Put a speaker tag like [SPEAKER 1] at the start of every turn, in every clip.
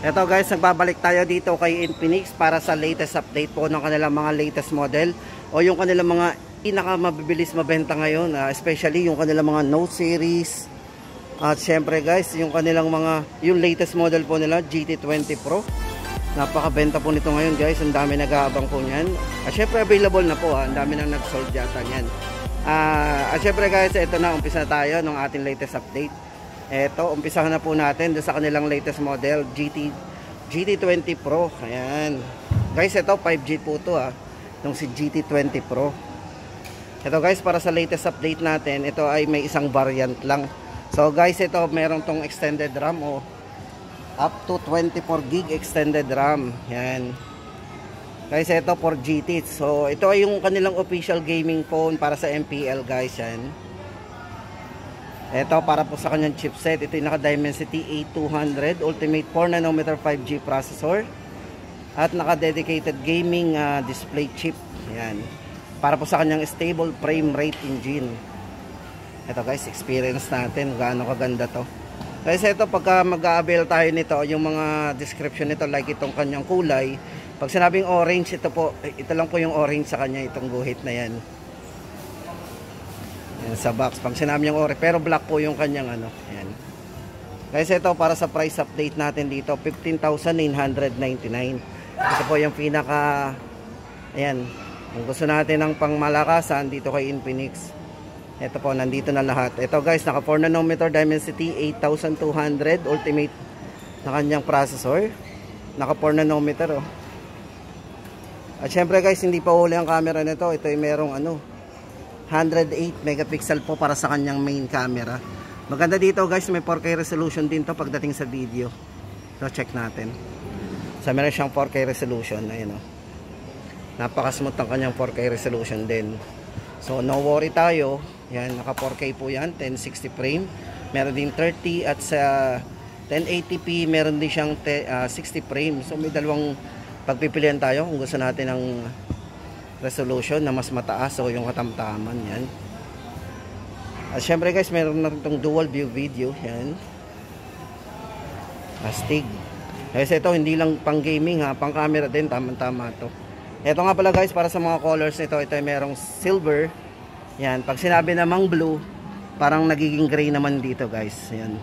[SPEAKER 1] Eto guys, nagbabalik tayo dito kay Infinix para sa latest update po ng kanilang mga latest model o yung kanilang mga pinakamabilis mabenta ngayon, especially yung kanilang mga Note series. At syempre guys, yung kanilang yung latest model po nila, GT20 Pro. Napakabenta po nito ngayon guys, ang dami nag-aabang po niyan. At syempre available na po, ang dami nang nag-sold yata niyan. At syempre guys, ito na, umpisa na tayo ng ating latest update. Ito, umpisahan na po natin doon sa kanilang latest model, GT20 Pro. Ayan. Guys, ito 5G po ito itong si GT20 Pro. Ito guys, para sa latest update natin, ito ay may isang variant lang. So guys, ito meron tong extended RAM o up to 24 gig extended RAM. Ayan. Guys, ito for GT. So ito ay yung kanilang official gaming phone para sa MPL guys. Yan. Ito para po sa kanyang chipset. Ito yung naka Dimensity A200 Ultimate 4nm 5G processor at naka dedicated gaming display chip. Ayan. Para po sa kanyang stable frame rate engine. Ito guys, experience natin gaano kaganda to. Guys, ito pagka mag-a-avail tayo nito, yung mga description nito like itong kanyang kulay. Pag sinabing orange, ito lang po yung orange sa kanya, itong guhit na yan. Yan sa box. Pag sinabi yung orange, pero black po yung kanyang yan. Guys, ito para sa price update natin dito, 15,999. Ito po yung pinaka, ayan, kung gusto natin ng pangmalakasan dito kay Infinix. Ito po, nandito na lahat. Ito guys, naka 4nm Dimensity 8200 Ultimate na kanyang processor. Naka 4nm At syempre guys, hindi pa huli ang camera nito. Ito ay merong 108 megapixel po para sa kanyang main camera. Maganda dito guys, may 4K resolution din to pagdating sa video. So check natin. So meron siyang 4K resolution. Ayun napaka-smooth ang kanyang 4K resolution din. So no worry tayo. Yan, naka 4K po yan, 1060 frame. Meron din 30 at sa 1080p meron din siyang 60 frame. So may dalawang pagpipilian tayo kung gusto natin ng resolution na mas mataas o yung katamtaman. Yan. At syempre guys, meron na itong dual view video. Yan. Astig. Kasi ito hindi lang pang gaming pang camera din, tama-tama to. Ito nga pala guys, para sa mga colors nito, ito ay merong silver. Yan, pag sinabi namang blue, parang nagiging gray naman dito guys. Yan.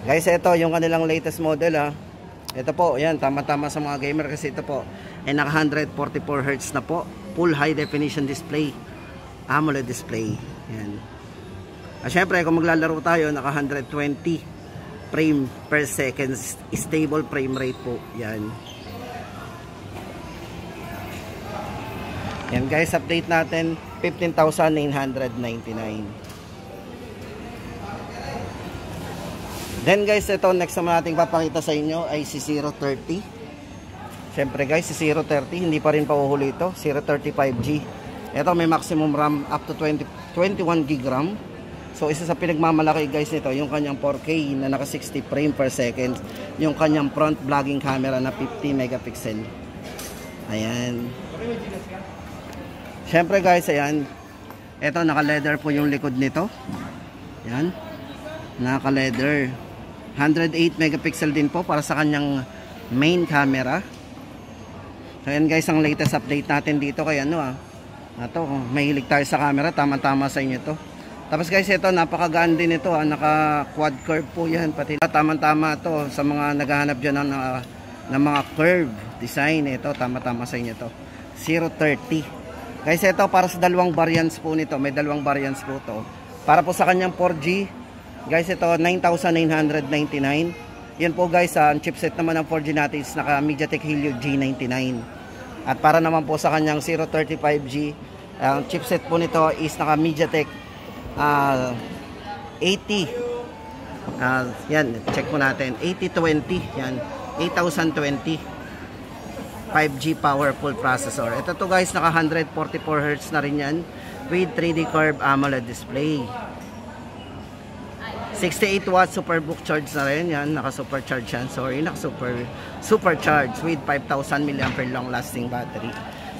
[SPEAKER 1] Guys, ito yung kanilang latest model Ito po, yan, tama-tama sa mga gamer kasi ito po ay naka 144 Hz na po. Full high definition display. AMOLED display. Yan. At syempre, kung maglalaro tayo, naka 120 frame per second. Stable frame rate po. Yan. Yan guys, update natin 15,999. Then guys, ito next naman natin papakita sa inyo ay si 030. Syempre guys, si 030 hindi pa rin pauhuli ito, 030 5G. Ito may maximum RAM up to 21 GB RAM. So isa sa pinagmamalaki guys nito, yung kanyang 4K na naka 60 frame per second, yung kanyang front vlogging camera na 50 megapixel. Ayan. Syempre guys, ayan. Ito naka leather po yung likod nito. Ayan. Naka leather. 108 megapixel din po para sa kanyang main camera. So ayan guys, ang latest update natin dito kay Ito, mahilig tayo sa camera, tama-tama sa inyo to. Tapos guys, ito napakagaan din ito naka quad curve po yan, pati tama-tama to sa mga naghahanap diyan ng mga curve design. Ito tama-tama sa inyo to. 030. Guys, ito para sa dalawang variants po nito. May dalawang variants po to. Para po sa kanyang 4G, guys, ito 9,999. Yan po guys, ang chipset naman ng 4G natin is naka MediaTek Helio G99. At para naman po sa kanyang 030 5G, ang chipset po nito is naka MediaTek 80. Yan, check po natin. 8020. Yan, 8020. 5G powerful processor. Ito to guys, naka 144 Hz na rin yan with 3D curve AMOLED display. 68 watts superbook charge na rin yan, naka supercharge yan. Sorry, naka supercharge with 5,000 mAh long lasting battery.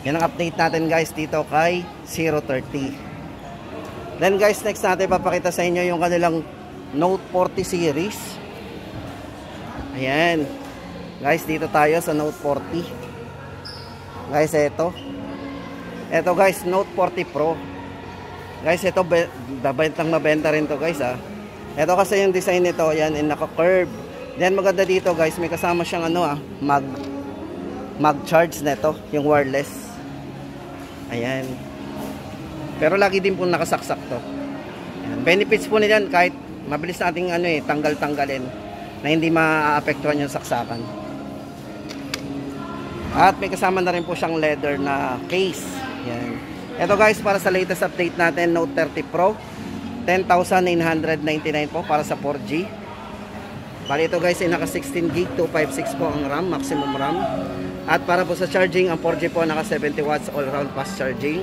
[SPEAKER 1] Yan ang update natin guys dito kay 030. Then guys, next natin papakita sa inyo yung kanilang Note 40 series. Ayan. Guys, dito tayo sa Note 40. Guys, ito. Ito guys, Note 40 Pro. Guys, ito mabenta rin to guys ah. Ito kasi yung design nito, ayan, naka-curve. Then maganda dito guys, may kasama siyang ano ah, mag charge nito, yung wireless. Ayan. Pero lagi din po nakasaksak to. Ayan. Benefits po niyan kahit mabilis nating ano eh, tanggal-tanggalin na hindi maapektuhan yung saksakan. At may kasama na rin po siyang leather na case. Ayan. Ito guys, para sa latest update natin, Note 30 Pro, 10,999 po para sa 4G. Bali ito guys ay naka 16 gig, 256 po ang RAM, maximum RAM. At para po sa charging, ang 4G po naka 70 watts all round fast charging.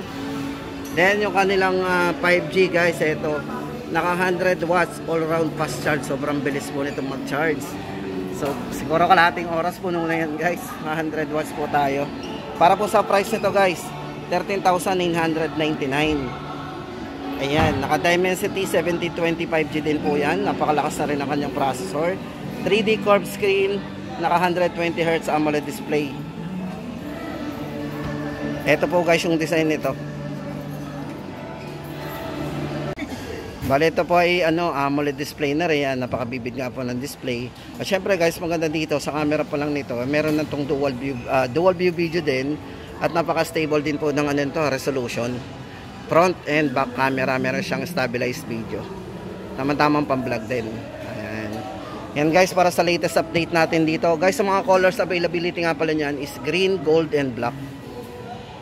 [SPEAKER 1] Then yung kanilang 5G guys, ito naka 100 watts all round fast charge. Sobrang bilis po nitong mag-charge. So siguro kalahating oras po nung na yan guys, 100 watts po tayo. Para po sa price nito guys, 13,999. Ayan, naka Dimensity 7025G din po yan. Napakalakas na rin ang kanyang processor. 3D curved screen, naka 120Hz AMOLED display. Ito po guys yung design nito. Bale ito po ay ano, AMOLED display na rin yan. Napakabibig nga po ng display. At syempre guys, maganda dito sa camera pa lang nito, meron na itong dual view video din. At napaka-stable din po ng ano ito, resolution. Front and back camera, meron siyang stabilized video. Tamang-tamang pang-vlog din. Ayan. Yan guys, para sa latest update natin dito. Guys, sa mga colors availability nga pala niyan is green, gold, and black.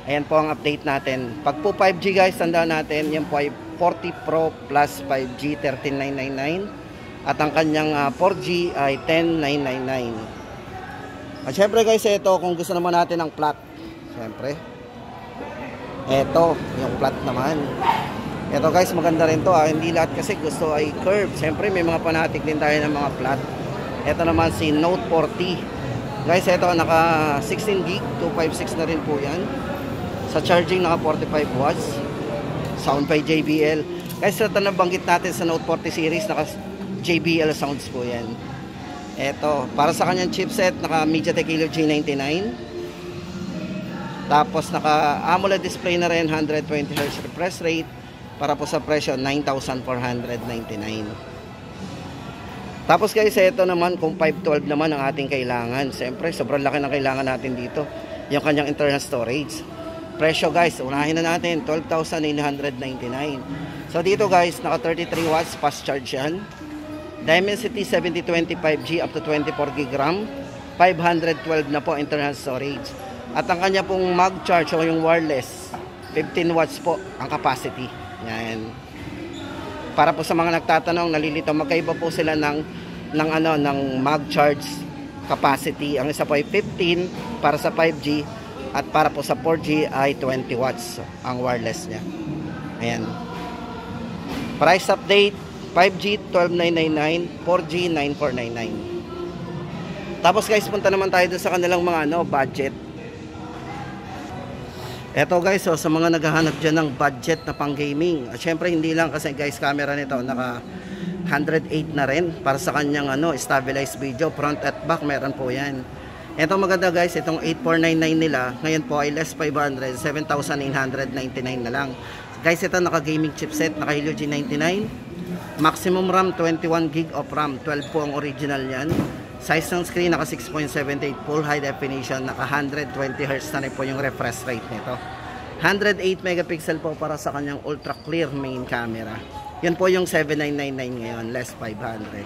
[SPEAKER 1] Ayan po ang update natin. Pag po 5G guys, tandaan natin, yan po ay 40 Pro plus 5G, 13,999. At ang kanyang 4G ay 10,999. At syempre guys, ito kung gusto naman natin ng flat. Siyempre, eto yung flat naman. Eto guys, maganda rin to ah. Hindi lahat kasi gusto ay curve. Siyempre may mga fanatic din tayo ng mga flat. Eto naman si Note 40 guys. Eto naka 16 gig, 256 na rin po yan. Sa charging naka 45 watts. Sound by JBL guys. Ito nabanggit natin sa Note 40 series, naka JBL sounds po yan. Eto, para sa kanyang chipset, naka MediaTek Helio G99. Tapos naka AMOLED display na rin, 120Hz refresh rate. Para po sa presyo 9,499. Tapos guys, ito naman kung 512 naman ang ating kailangan. Siyempre sobrang laki ng kailangan natin dito, yung kanyang internal storage. Presyo guys, unahin na natin, 12,999. So dito guys, naka 33 watts fast charge yan. Dimensity 7025G up to 24 GB RAM. 512 na po internal storage. At ang kanya pong mag-charge o yung wireless, 15 watts po ang capacity. Yan. Para po sa mga nagtatanong, nalilito, magkaiba po sila ng mag-charge capacity. Ang isa po ay 15 para sa 5G at para po sa 4G ay 20 watts ang wireless niya. Ayan. Price update, 5G 12,999, 4G 9,499. Tapos guys, punta naman tayo dun sa kanilang mga budget. Eto guys, so, sa mga naghahanap dyan ng budget na pang gaming. At syempre hindi lang kasi guys, camera nito naka 108 na rin para sa kanyang stabilized video, front at back, meron po yan. Eto maganda guys, itong 8499 nila, ngayon po ay less 500, 7,999 na lang. Guys, ito naka gaming chipset, naka Helio G99. Maximum RAM 21 gig of RAM, 12 po ang original niyan. Size ng screen naka 6.78 full high definition, naka 120Hz na rin po yung refresh rate nito. 108 megapixel po para sa kanyang ultra clear main camera. Yun po yung 7,999 ngayon, less 500.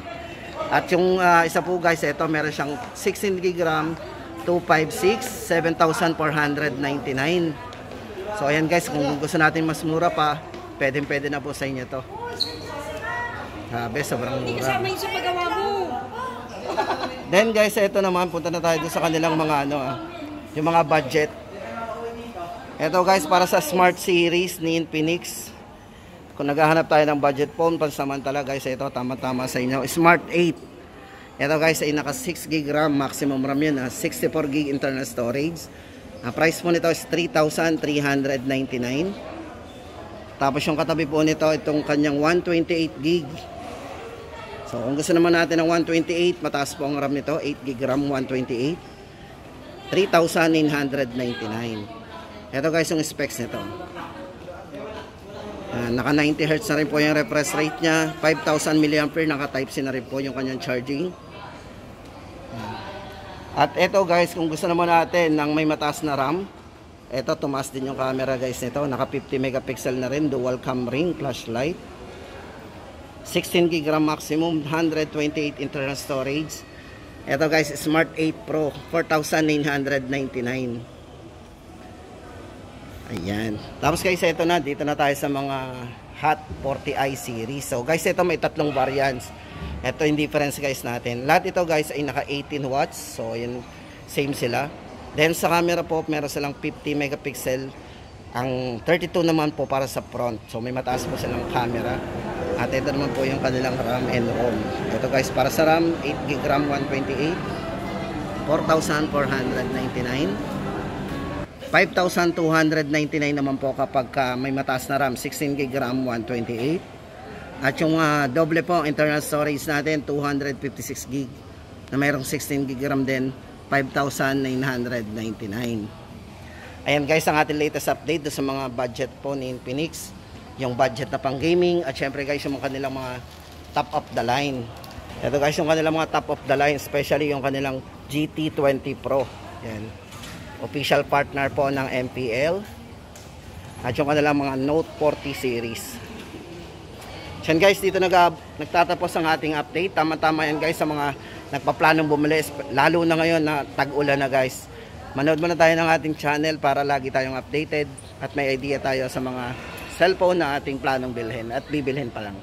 [SPEAKER 1] At yung isa po guys, ito meron siyang 16 GB RAM, 256, 7,499. So ayan guys, kung gusto natin mas mura pa, pwede na po sa inyo to. Grabe, sobrang mura. Kasama yung sa paggawa mo. Then guys, ito naman, punta na tayo sa kanilang mga yung mga budget. Ito guys, para sa Smart Series ni Infinix. Kung naghahanap tayo ng budget phone, pansamantala guys, ito tama-tama sa inyo. Smart 8. Ito guys, ay naka 6 GB RAM, maximum RAM yun, 64 GB internal storage. Ang price po nito is 3,399. Tapos yung katabi po nito, itong kanyang 128 GB. So kung gusto naman natin ng 128, mataas po ang RAM nito, 8GB RAM 128, 3,999. Ito guys yung specs nito. Naka 90Hz na rin po yung refresh rate nya, 5,000 mAh, naka type C na rin po yung kanyang charging. At ito guys, kung gusto naman natin ng may mataas na RAM, ito tumaas din yung camera guys nito, naka 50 megapixel na rin, dual cam ring, flashlight, 16GB RAM maximum, 128 internal storage. Ito guys, Smart 8 Pro, 4,999. Ayan. Tapos guys, ito na, dito na tayo sa mga Hot 40i series. So guys, ito may tatlong variants. Ito yung difference guys natin. Lahat ito guys ay naka 18 watts. So yun, same sila. Then sa camera po, meron silang 50 megapixel. Ang 32 naman po para sa front. So may mataas po silang camera. At ito naman po yung kanilang RAM and ROM. Ito guys, para sa RAM, 8GB RAM 128, 4,499. 5,299 naman po kapag may mataas na RAM, 16GB RAM 128. At yung doble po internal storage natin, 256GB na mayroong 16GB RAM din, 5,999. Ayan guys, ang ating latest update sa mga budget po ni Infinix, yung budget na pang gaming, at syempre guys yung kanilang mga top of the line. Ito guys yung kanilang mga top of the line, especially yung kanilang GT20 Pro. Yan, official partner po ng MPL. At yung kanilang mga Note 40 series. Yan guys, dito nagtatapos ang ating update. Tama-tama yan guys sa mga nagpaplanong bumili, lalo na ngayon na tag-ulan na guys. Manood muna tayo ng ating channel para lagi tayong updated at may idea tayo sa mga cellphone na ating planong bilhin at bibilhin pa lang.